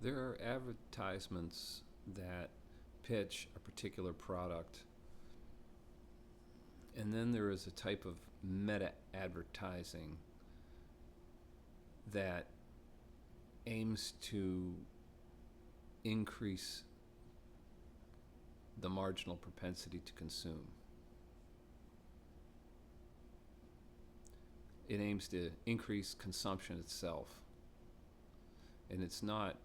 There are advertisements that pitch a particular product, and then there is a type of meta advertising that aims to increase the marginal propensity to consume. It aims to increase consumption itself. And it's not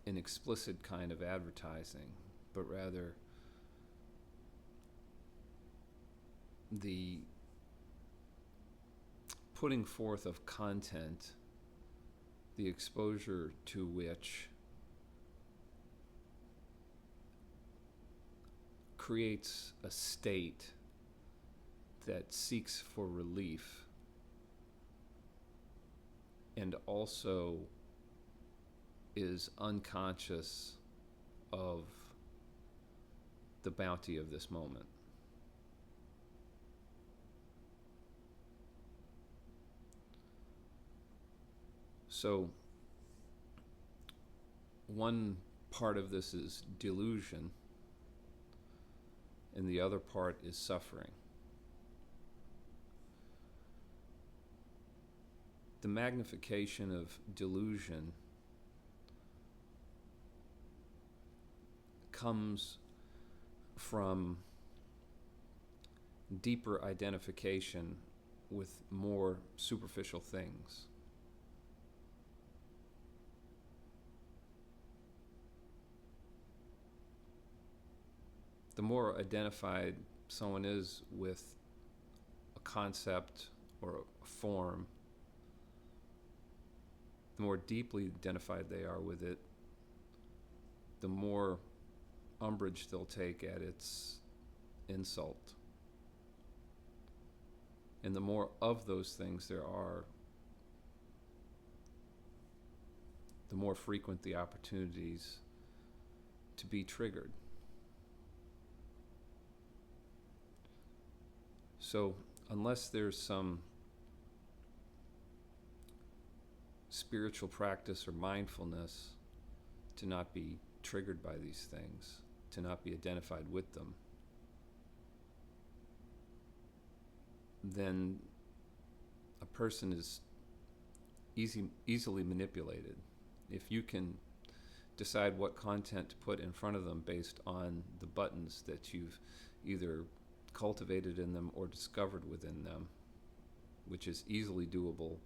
an explicit kind of advertising, but rather the putting forth of content, the exposure to which creates a state that seeks for relief and also is unconscious of the bounty of this moment. So, one part of this is delusion, and the other part is suffering. The magnification of delusion comes from deeper identification with more superficial things. The more identified someone is with a concept or a form, the more deeply identified they are with it, the more umbrage they'll take at its insult. And the more of those things there are, the more frequent the opportunities to be triggered. So, unless there's some spiritual practice or mindfulness to not be triggered by these things, to not be identified with them, then a person is easily manipulated. If you can decide what content to put in front of them based on the buttons that you've either cultivated in them or discovered within them, which is easily doable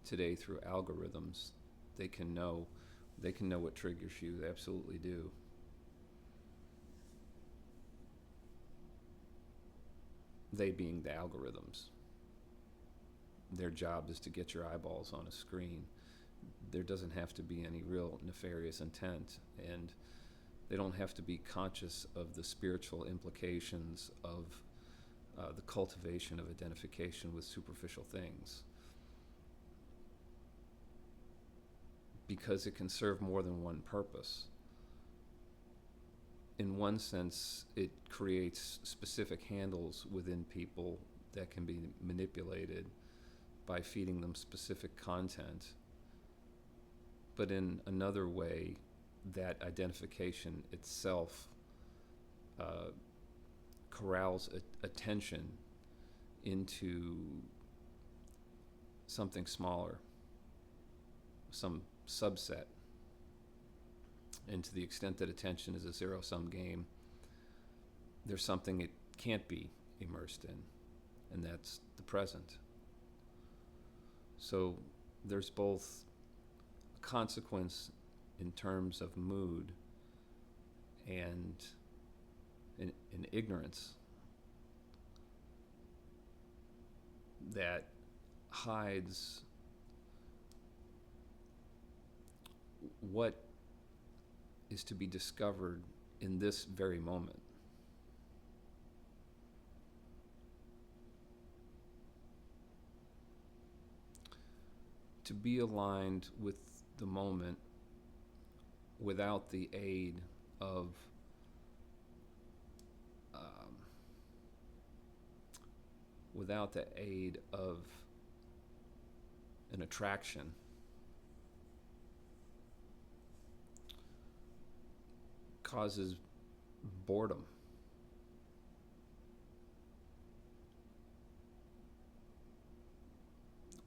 today through algorithms, they can know what triggers you. They absolutely do. They being the algorithms. Their job is to get your eyeballs on a screen. There doesn't have to be any real nefarious intent, and they don't have to be conscious of the spiritual implications of the cultivation of identification with superficial things, because it can serve more than one purpose. In one sense, it creates specific handles within people that can be manipulated by feeding them specific content. But in another way, that identification itself corrals attention into something smaller, some subset. And to the extent that attention is a zero-sum game, there's something it can't be immersed in, and that's the present. So there's both a consequence in terms of mood and an ignorance that hides what is to be discovered in this very moment. To be aligned with the moment without the aid of an attraction causes boredom.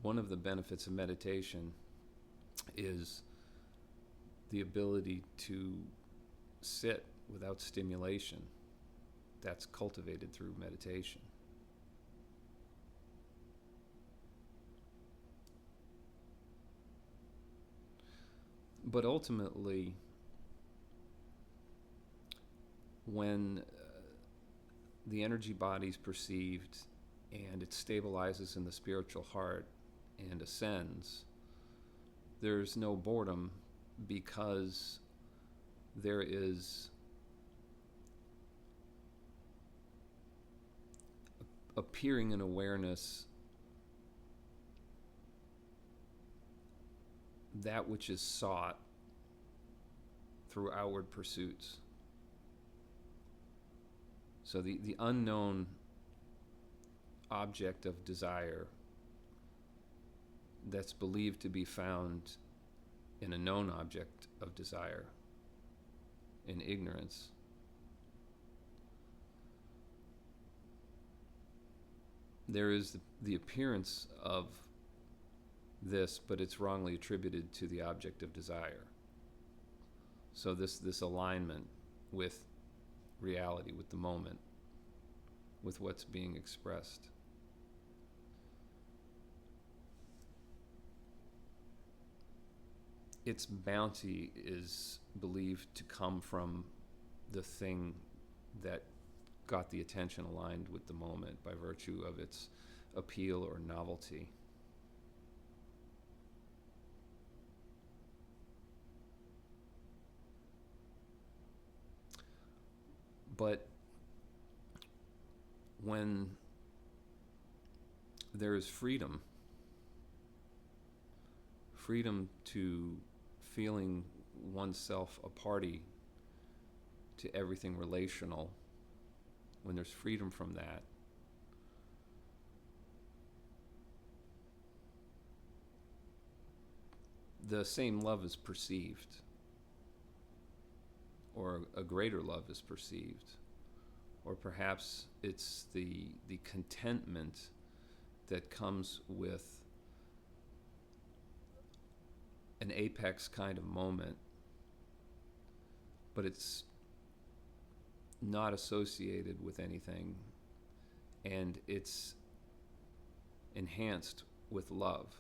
One of the benefits of meditation is the ability to sit without stimulation. That's cultivated through meditation. But ultimately, when the energy body is perceived and it stabilizes in the spiritual heart and ascends, there's no boredom, because there is appearing in awareness that which is sought through outward pursuits. So the unknown object of desire that's believed to be found in a known object of desire, in ignorance, there is the appearance of this, but it's wrongly attributed to the object of desire. So this alignment with reality, with the moment, with what's being expressed. Its bounty is believed to come from the thing that got the attention aligned with the moment by virtue of its appeal or novelty. But when there is freedom to feeling oneself a party to everything relational, when there's freedom from that, the same love is perceived, or a greater love is perceived, or perhaps it's the contentment that comes with an apex kind of moment, but it's not associated with anything, and it's enhanced with love.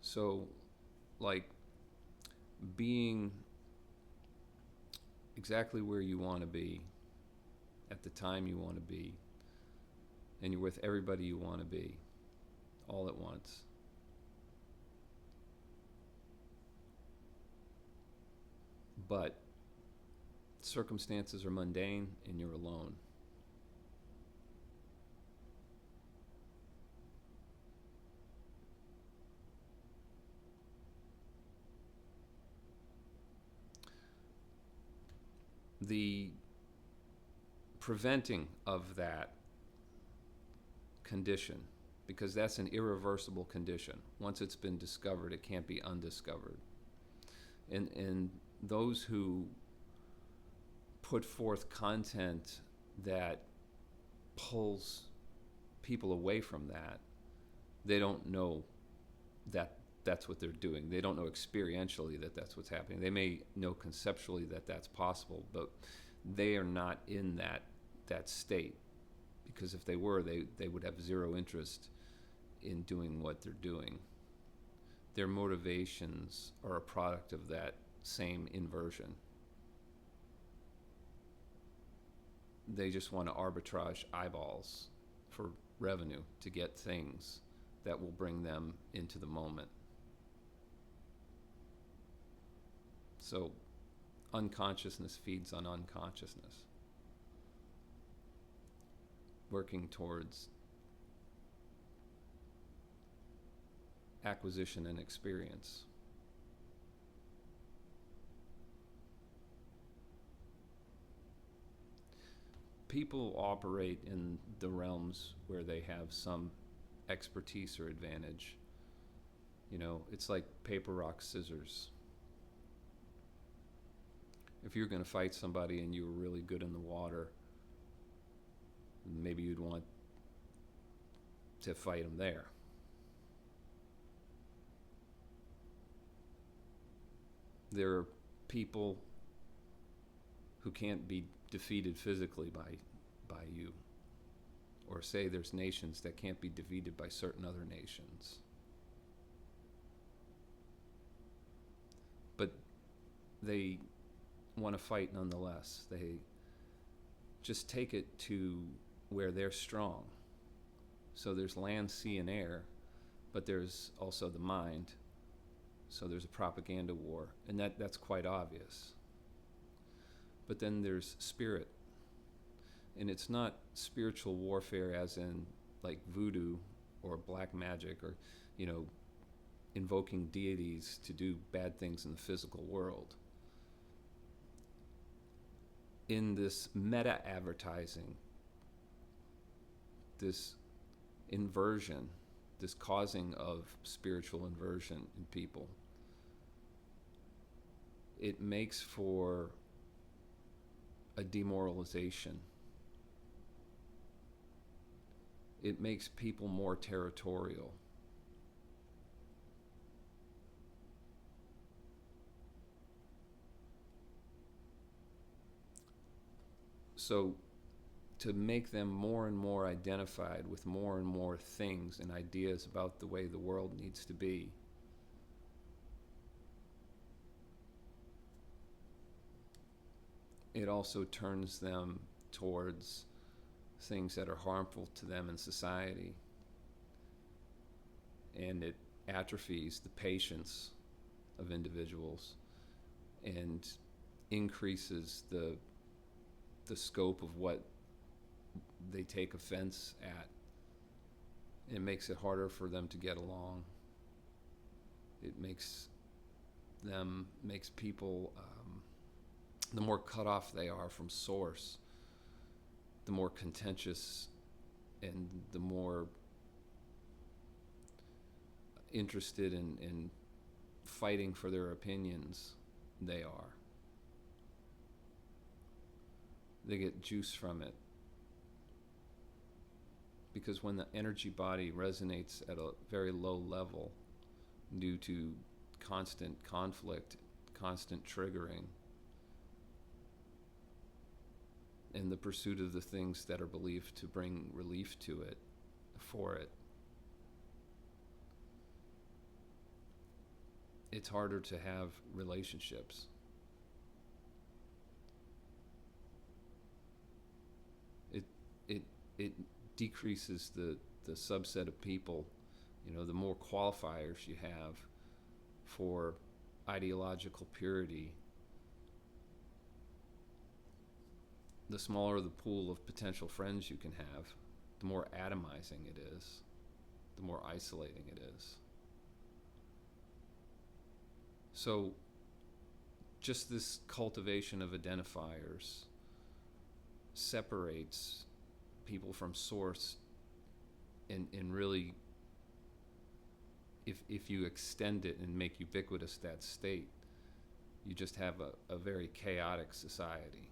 So, like, being exactly where you want to be at the time you want to be, and you're with everybody you want to be all at once. But circumstances are mundane and you're alone. The preventing of that condition, because that's an irreversible condition. Once it's been discovered, it can't be undiscovered. And those who put forth content that pulls people away from that, they don't know that that's what they're doing. They don't know experientially that that's what's happening. They may know conceptually that that's possible, but they are not in that state. Because if they were, they would have zero interest in doing what they're doing. Their motivations are a product of that same inversion. They just want to arbitrage eyeballs for revenue to get things that will bring them into the moment. So unconsciousness feeds on unconsciousness, working towards acquisition and experience. People operate in the realms where they have some expertise or advantage. It's like paper, rock, scissors. If you're going to fight somebody and you were really good in the water, maybe you'd want to fight them there. There are people who can't be defeated physically by you. Or say there's nations that can't be defeated by certain other nations. But they want to fight nonetheless. They just take it to where they're strong. So there's land, sea, and air, but there's also the mind. So there's a propaganda war, and that's quite obvious. But then there's spirit. And it's not spiritual warfare as in like voodoo or black magic or, invoking deities to do bad things in the physical world. In this meta advertising, this inversion, this causing of spiritual inversion in people, it makes for a demoralization. It makes people more territorial. So to make them more and more identified with more and more things and ideas about the way the world needs to be, it also turns them towards things that are harmful to them in society. And it atrophies the patience of individuals and increases the scope of what they take offense at. It makes it harder for them to get along. It makes people, the more cut off they are from source, the more contentious and the more interested in fighting for their opinions they are. They get juice from it. Because when the energy body resonates at a very low level due to constant conflict, constant triggering, and the pursuit of the things that are believed to bring relief to it, for it, it's harder to have relationships. It decreases the subset of people, the more qualifiers you have for ideological purity, the smaller the pool of potential friends you can have, the more atomizing it is, the more isolating it is. So just this cultivation of identifiers separates people from source, and really, if you extend it and make ubiquitous that state, you just have a very chaotic society.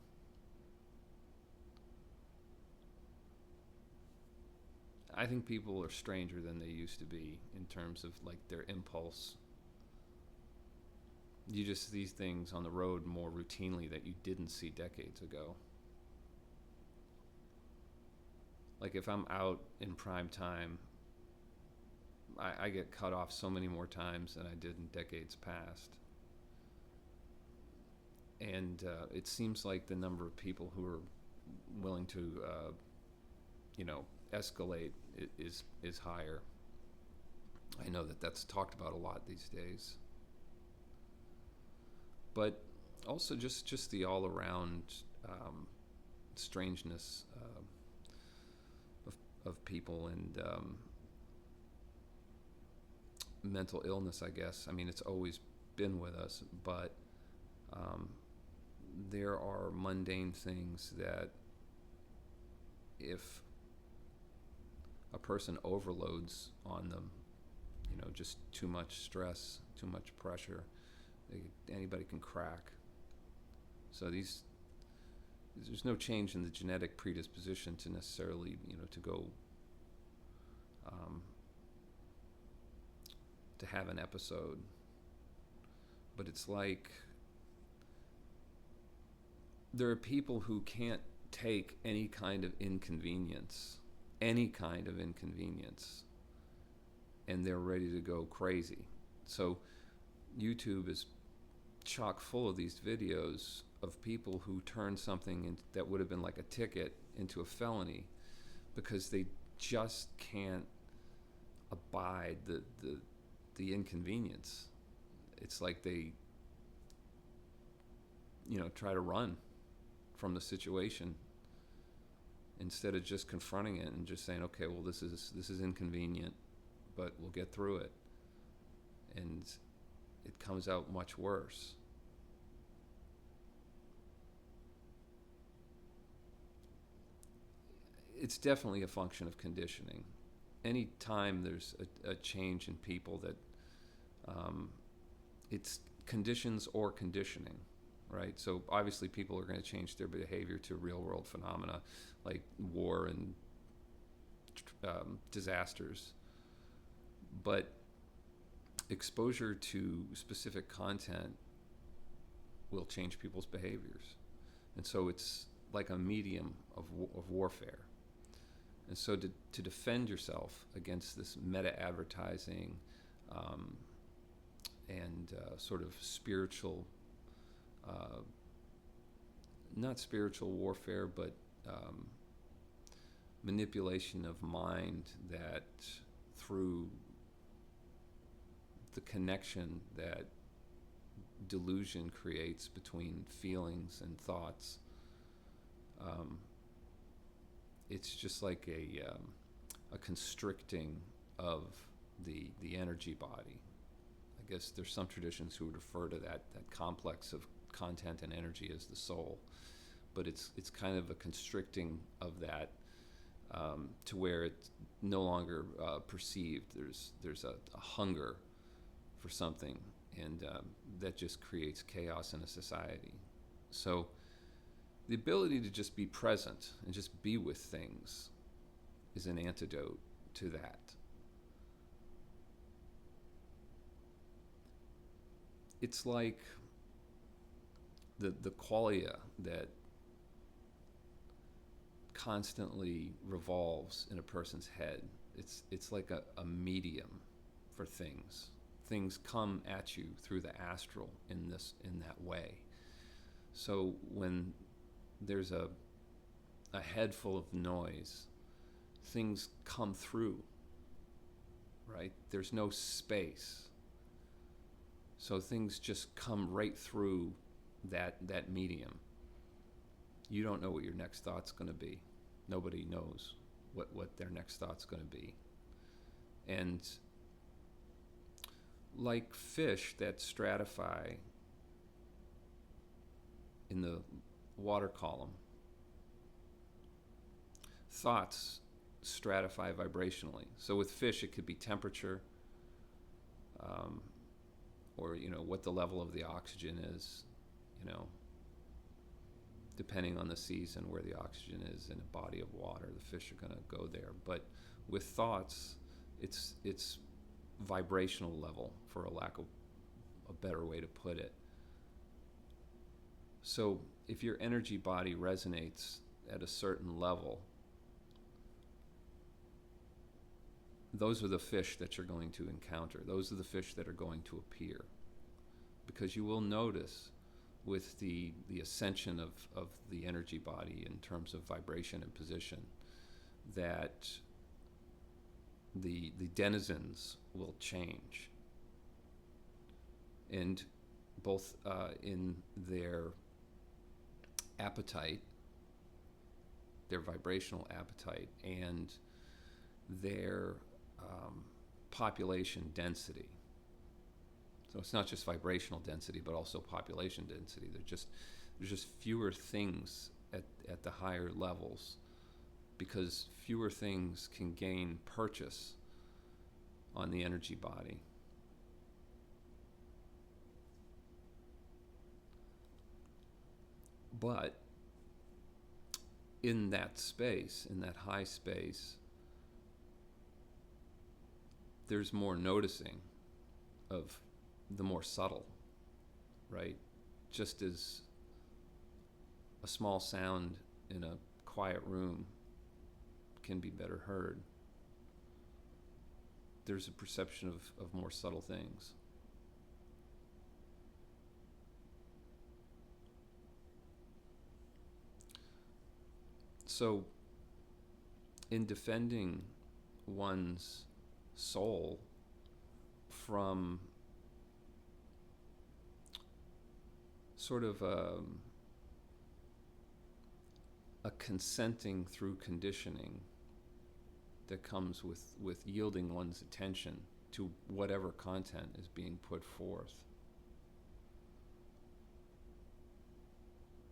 I think people are stranger than they used to be in terms of like their impulse. You just see things on the road more routinely that you didn't see decades ago. Like if I'm out in prime time, I get cut off so many more times than I did in decades past. And it seems like the number of people who are willing to, escalate is higher. I know that that's talked about a lot these days. But also just the all-around strangeness of people and mental illness, I guess. I mean, it's always been with us, but there are mundane things that if a person overloads on them, just too much stress, too much pressure. Anybody can crack. So there's no change in the genetic predisposition to necessarily, to go, to have an episode. But it's like there are people who can't take any kind of inconvenience, and they're ready to go crazy. So YouTube is chock full of these videos of people who turn something that would have been like a ticket into a felony because they just can't abide the inconvenience. It's like they try to run from the situation instead of just confronting it and just saying, okay, well, this is inconvenient, but we'll get through it. And it comes out much worse. It's definitely a function of conditioning. Any time there's a change in people that it's conditions or conditioning, right? So obviously people are going to change their behavior to real world phenomena like war and disasters. But exposure to specific content will change people's behaviors. And so it's like a medium of warfare. And so to defend yourself against this meta-advertising and sort of spiritual, not spiritual warfare, but manipulation of mind that through the connection that delusion creates between feelings and thoughts, it's just like a constricting of the energy body. I guess there's some traditions who would refer to that complex of content and energy as the soul, but it's kind of a constricting of that to where it's no longer perceived. There's a hunger for something, and that just creates chaos in a society. So the ability to just be present and just be with things is an antidote to that. It's like the qualia that constantly revolves in a person's head. It's like a medium for things. Things come at you through the astral in that way. So when there's a head full of noise, things come through, right? There's no space. So things just come right through that medium. You don't know what your next thought's going to be. Nobody knows what their next thought's going to be. And like fish that stratify in the water column, thoughts stratify vibrationally. So with fish, it could be temperature, or what the level of the oxygen is, depending on the season where the oxygen is in a body of water, the fish are going to go there. But with thoughts, it's vibrational level, for a lack of a better way to put it. So if your energy body resonates at a certain level, those are the fish that you're going to encounter. Those are the fish that are going to appear. Because you will notice with the ascension of the energy body in terms of vibration and position that the denizens will change. And both in their appetite, their vibrational appetite, and their population density. So it's not just vibrational density, but also population density. There's just fewer things at the higher levels, because fewer things can gain purchase on the energy body. But in that space, in that high space, there's more noticing of the more subtle, right? Just as a small sound in a quiet room can be better heard, there's a perception of more subtle things. So, in defending one's soul from sort of a consenting through conditioning that comes with yielding one's attention to whatever content is being put forth,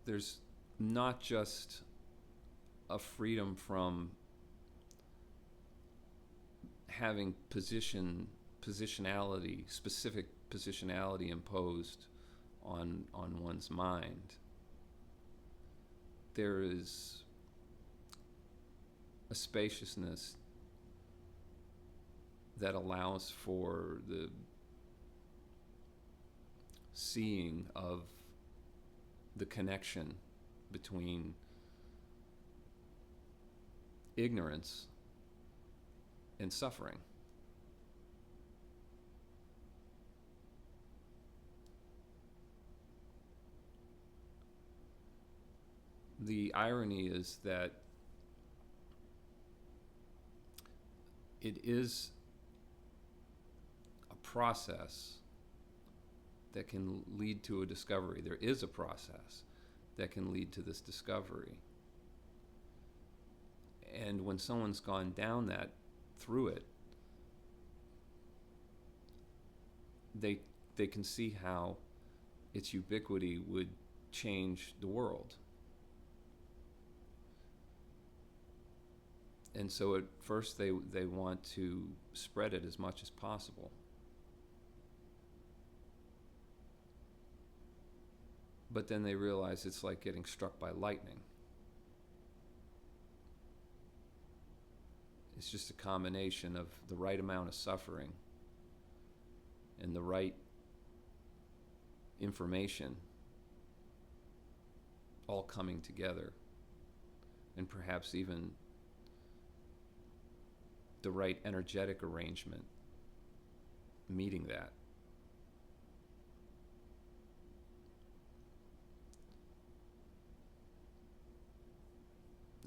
there's not just a freedom from having positionality, specific positionality imposed on one's mind. There is a spaciousness that allows for the seeing of the connection between ignorance and suffering. The irony is that it is a process that can lead to a discovery. There is a process that can lead to this discovery. And when someone's gone down that, through it, they can see how its ubiquity would change the world. And so at first they want to spread it as much as possible. But then they realize it's like getting struck by lightning. It's just a combination of the right amount of suffering and the right information all coming together, and perhaps even the right energetic arrangement meeting that.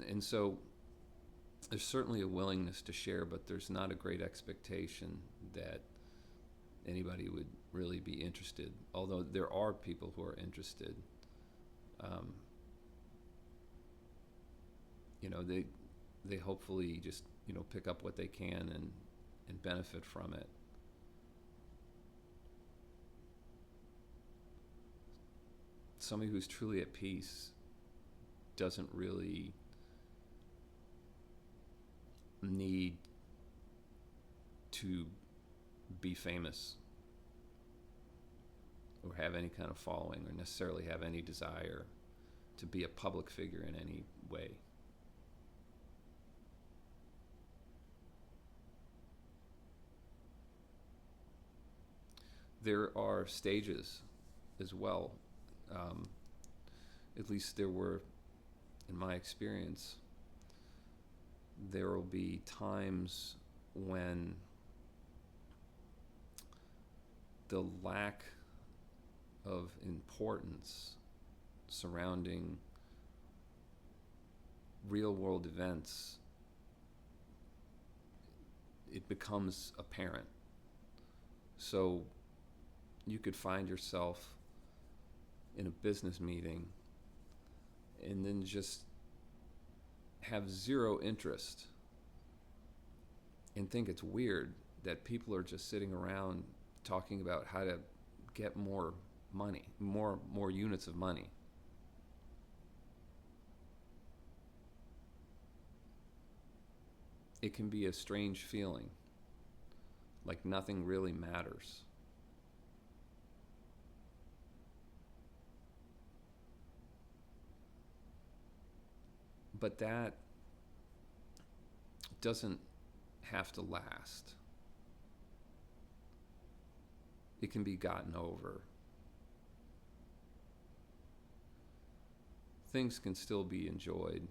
And so there's certainly a willingness to share, but there's not a great expectation that anybody would really be interested, although there are people who are interested. They hopefully just pick up what they can and benefit from it. Somebody who's truly at peace doesn't really need to be famous or have any kind of following or necessarily have any desire to be a public figure in any way. There are stages as well. At least there were, in my experience. There will be times when the lack of importance surrounding real world events, it becomes apparent. So you could find yourself in a business meeting and then just have zero interest and think it's weird that people are just sitting around talking about how to get more money, more units of money. It can be a strange feeling, like nothing really matters. But that doesn't have to last. It can be gotten over. Things can still be enjoyed.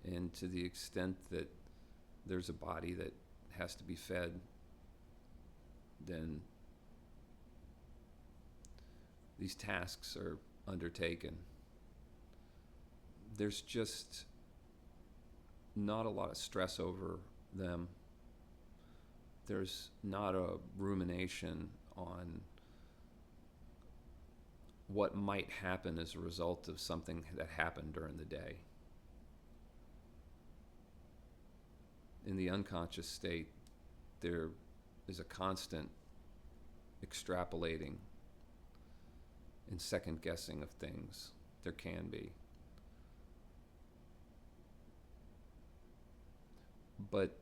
And to the extent that there's a body that has to be fed, then these tasks are undertaken. There's just not a lot of stress over them. There's not a rumination on what might happen as a result of something that happened during the day. In the unconscious state, there is a constant extrapolating and second guessing of things. There can be. But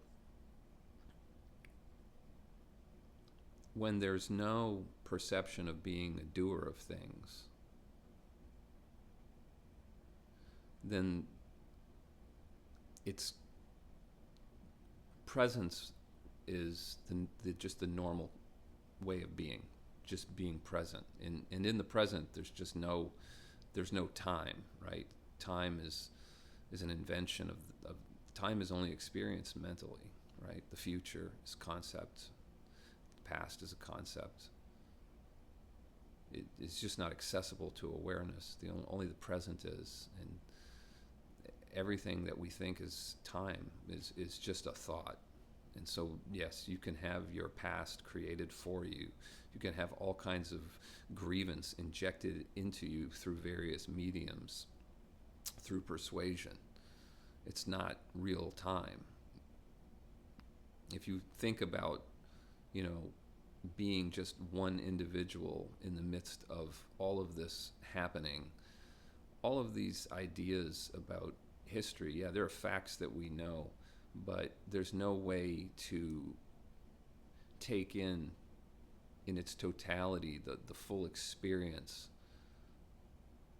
when there's no perception of being a doer of things, then its presence is just the normal way of being, just being present. And in the present, there's no time, right? Time is an invention of time is only experienced mentally, right? The future is concept. The past is a concept. It's just not accessible to awareness. Only the present is, and everything that we think is time is just a thought. And so, yes, you can have your past created for you. You can have all kinds of grievance injected into you through various mediums, through persuasion. It's not real time. If you think about, being just one individual in the midst of all of this happening, all of these ideas about history, yeah, there are facts that we know, but there's no way to take in its totality the full experience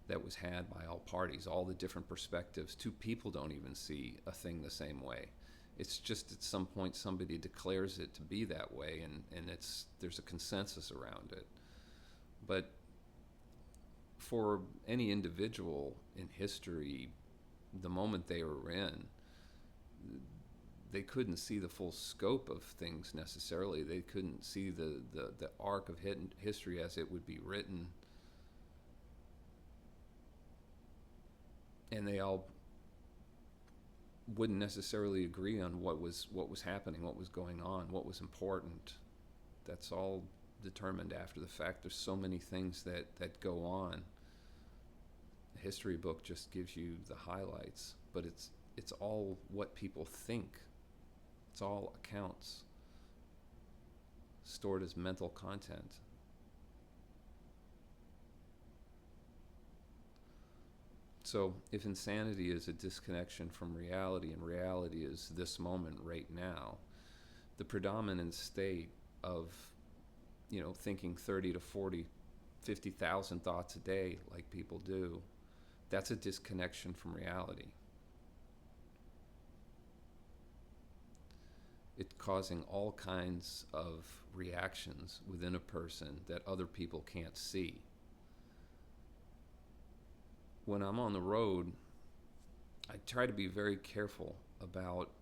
that was had by all parties, all the different perspectives. Two people don't even see a thing the same way. It's just at some point somebody declares it to be that way, and there's a consensus around it. But for any individual in history, the moment they were in, they couldn't see the full scope of things necessarily. They couldn't see the arc of history as it would be written. And they all wouldn't necessarily agree on what was happening, what was going on, what was important. That's all determined after the fact. There's so many things that go on. A history book just gives you the highlights, but it's all what people think. It's all accounts stored as mental content. So if insanity is a disconnection from reality, and reality is this moment right now, the predominant state of, thinking 30 to 40, 50,000 thoughts a day like people do, that's a disconnection from reality. It's causing all kinds of reactions within a person that other people can't see. When I'm on the road, I try to be very careful about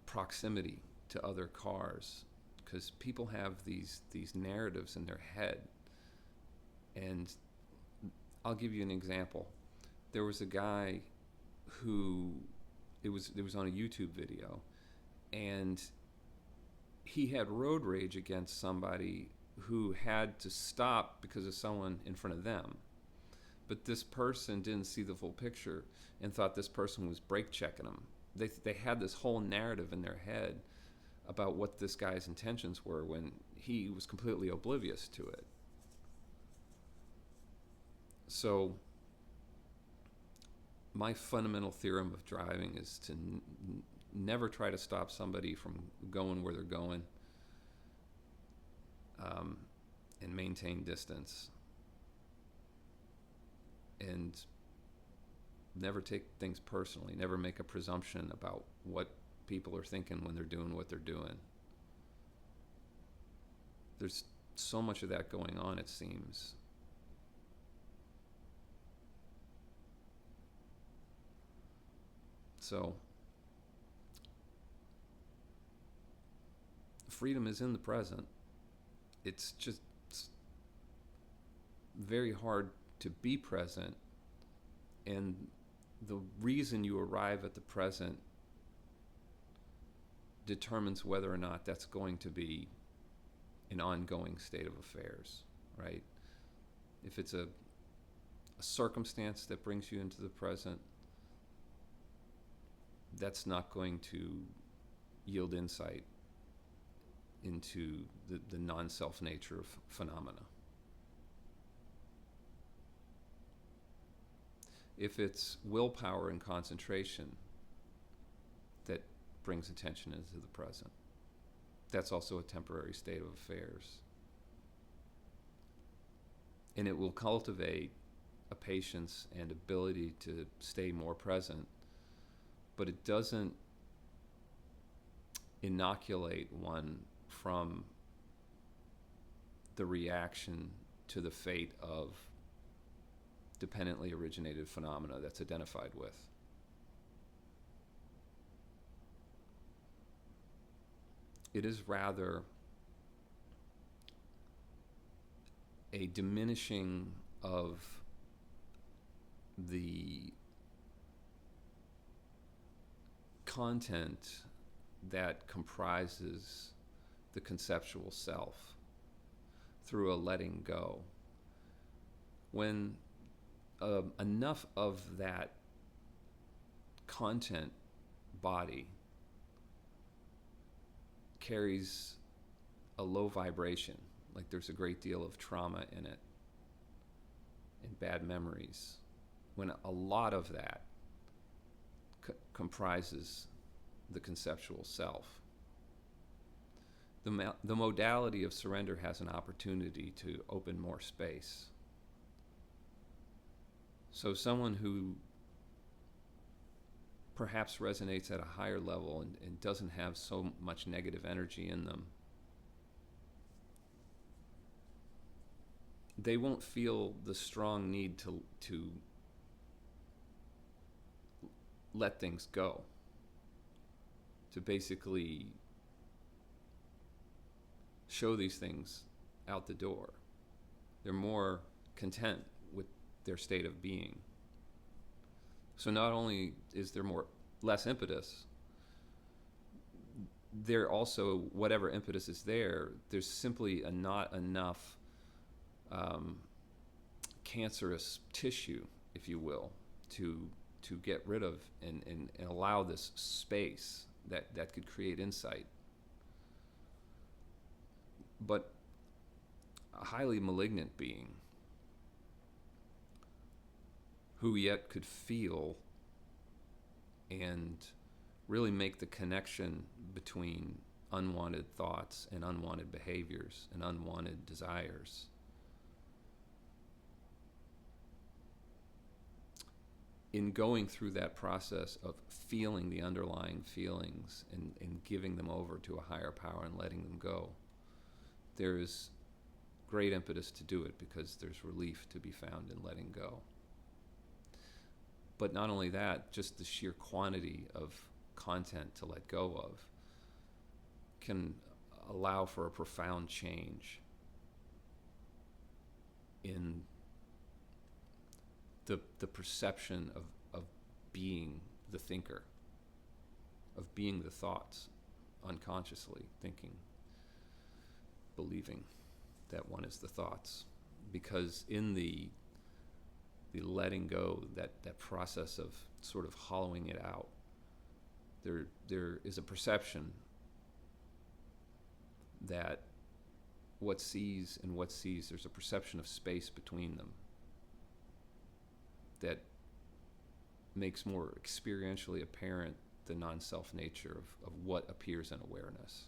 proximity to other cars, because people have these narratives in their head. And I'll give you an example. There was a guy who, it was on a YouTube video, and he had road rage against somebody who had to stop because of someone in front of them. But this person didn't see the full picture and thought this person was brake checking them. They had this whole narrative in their head about what this guy's intentions were when he was completely oblivious to it. So my fundamental theorem of driving is to never try to stop somebody from going where they're going, and maintain distance, and never take things personally, never make a presumption about what people are thinking when they're doing what they're doing. There's so much of that going on, it seems. So, freedom is in the present. It's just very hard to be present, and the reason you arrive at the present determines whether or not that's going to be an ongoing state of affairs, right? If it's a circumstance that brings you into the present, that's not going to yield insight into the non-self nature of phenomena. If it's willpower and concentration that brings attention into the present, that's also a temporary state of affairs. And it will cultivate a patience and ability to stay more present, but it doesn't inoculate one from the reaction to the fate of dependently originated phenomena that's identified with. It is rather a diminishing of the content that comprises the conceptual self through a letting go. When enough of that content body carries a low vibration, like there's a great deal of trauma in it and bad memories, when a lot of that comprises the conceptual self, the modality of surrender has an opportunity to open more space. So someone who perhaps resonates at a higher level and doesn't have so much negative energy in them, they won't feel the strong need to let things go, to basically show these things out the door. They're more content with their state of being. So not only is there less impetus, there also, whatever impetus is there, there's simply not enough cancerous tissue, if you will, to get rid of and allow this space that could create insight. But a highly malignant being who yet could feel and really make the connection between unwanted thoughts and unwanted behaviors and unwanted desires, in going through that process of feeling the underlying feelings and giving them over to a higher power and letting them go, there is great impetus to do it because there's relief to be found in letting go. But not only that, just the sheer quantity of content to let go of can allow for a profound change in the perception of being the thinker, of being the thoughts, unconsciously thinking, believing that one is the thoughts. Because in the letting go, that process of sort of hollowing it out, there is a perception that what sees, there's a perception of space between them that makes more experientially apparent the non-self nature of what appears in awareness.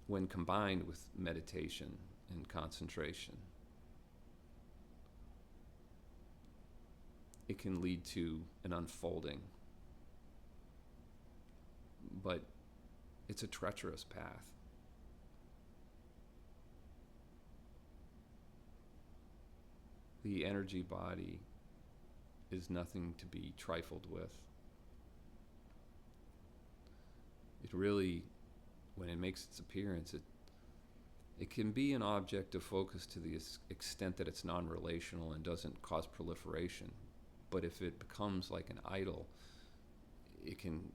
When combined with meditation and concentration, it can lead to an unfolding, but it's a treacherous path. The energy body is nothing to be trifled with. It really, when it makes its appearance, it can be an object of focus to the extent that it's non-relational and doesn't cause proliferation. But if it becomes like an idol, it can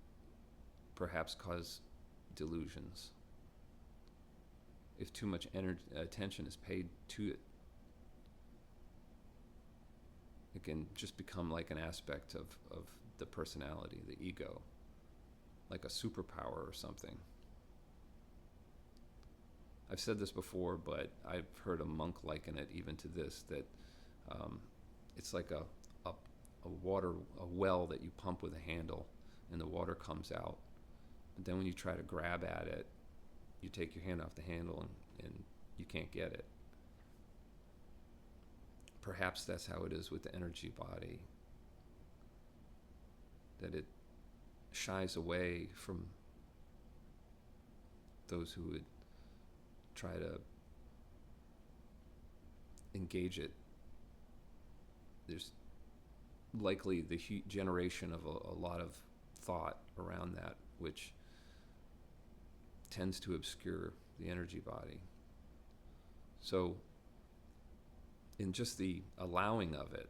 perhaps cause delusions. If too much attention is paid to it, it can just become like an aspect of the personality, the ego, like a superpower or something. I've said this before, but I've heard a monk liken it even to this, that it's like a well that you pump with a handle and the water comes out. But then when you try to grab at it, you take your hand off the handle and you can't get it. Perhaps that's how it is with the energy body, that it shies away from those who would try to engage it. There's likely the generation of a lot of thought around that, which tends to obscure the energy body. So in just the allowing of it,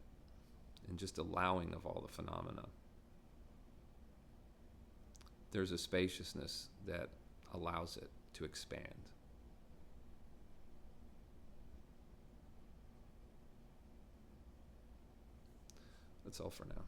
in just allowing of all the phenomena, there's a spaciousness that allows it to expand. That's all for now.